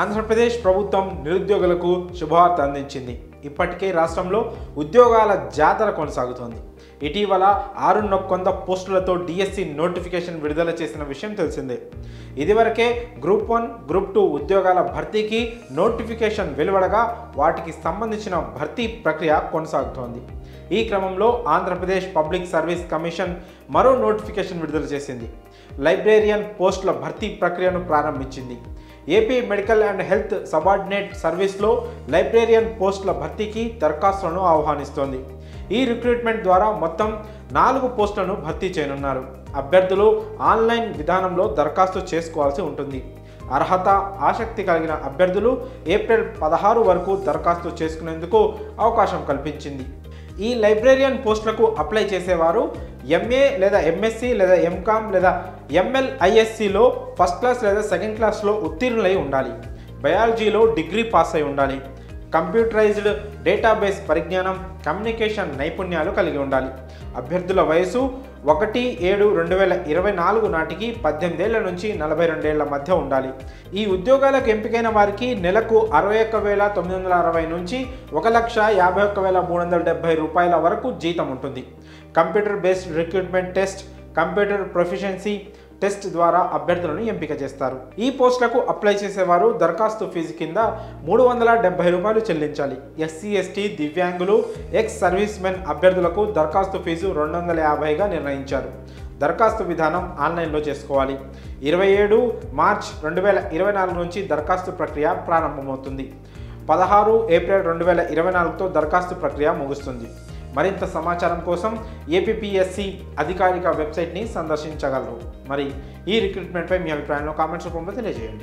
ఆంధ్రప్రదేశ్ ప్రభుత్వం నిరుద్యోగులకు శుభవార్త అందించింది. ఇప్పటికే రాష్ట్రంలో ఉద్యోగాల జాతర కొనసాగుతోంది. ఇటీవల 600 పోస్టులతో డిఎస్సి నోటిఫికేషన్ విడుదల చేసిన విషయం తెలిసిందే. ఇదివరకే గ్రూప్ 1, గ్రూప్ 2 ఉద్యోగాల భర్తీకి నోటిఫికేషన్ వెలువడగా వాటికి సంబంధించిన భర్తీ ప్రక్రియ కొనసాగుతోంది. ఈ క్రమంలో ఆంధ్రప్రదేశ్ పబ్లిక్ సర్వీస్ కమిషన్ మరో నోటిఫికేషన్ విడుదల చేసింది. లైబ్రేరియన్ పోస్టుల భర్తీ ప్రక్రియను ప్రారంభించింది. AP medical and health subordinate సర్వీస్లో లైబ్రేరియన్ పోస్టుల భర్తీకి దరఖాస్తులను ఆహ్వానిస్తోంది. ఈ రిక్రూట్మెంట్ ద్వారా మొత్తం 4 పోస్టులను భర్తీ చేయనున్నారు. అభ్యర్థులు ఆన్లైన్ విధానంలో దరఖాస్తు చేసుకోవాల్సి ఉంటుంది. అర్హత, ఆసక్తి కలిగిన అభ్యర్థులు ఏప్రిల్ 16 వరకు దరఖాస్తు చేసుకునేందుకు అవకాశం కల్పించింది. ఈ లైబ్రేరియన్ పోస్టులకు అప్లై చేసేవారు ఎంఏ లేదా ఎంఎస్సి లేదా ఎంకామ్ లేదా ఎంఎల్ఐఎస్సిలో ఫస్ట్ క్లాస్ లేదా సెకండ్ క్లాస్లో ఉత్తీర్ణులై ఉండాలి. బయాలజీలో డిగ్రీ పాస్ అయి ఉండాలి. కంప్యూటరైజ్డ్ డేటాబేస్ పరిజ్ఞానం, కమ్యూనికేషన్ నైపుణ్యాలు కలిగి ఉండాలి. అభ్యర్థుల వయసు 1/7/2024 నాటికి 18 ఏళ్ల నుంచి 42 ఏళ్ల మధ్య ఉండాలి. ఈ ఉద్యోగాలకు ఎంపికైన వారికి నెలకు 61,960 నుంచి 1,51,370 రూపాయల వరకు జీతం ఉంటుంది. Computer based recruitment test, computer proficiency test ద్వారా అభ్యర్థులను ఎంపిక చేస్తారు. ఈ పోస్టులకు అప్లై చేసేవారు దరఖాస్తు ఫీజు కింద 370 రూపాయలు చెల్లించాలి. ఎస్సీ, ఎస్టీ, దివ్యాంగులు, ఎక్స్ సర్వీస్ మెన్ అభ్యర్థులకు దరఖాస్తు ఫీజు 250గా నిర్ణయించారు. దరఖాస్తు విధానం ఆన్లైన్లో చేసుకోవాలి. 27 మార్చ్ 2024 నుంచి దరఖాస్తు ప్రక్రియ ప్రారంభమవుతుంది. 16 ఏప్రిల్ 2024తో దరఖాస్తు ప్రక్రియ ముగుస్తుంది. మరింత సమాచారం కోసం ఏపీపీఎస్సీ అధికారిక వెబ్సైట్ని సందర్శించగలరు. మరి ఈ రిక్రూట్మెంట్పై మీ అభిప్రాయంలో కామెంట్స్ రూపంలో తెలియజేయండి.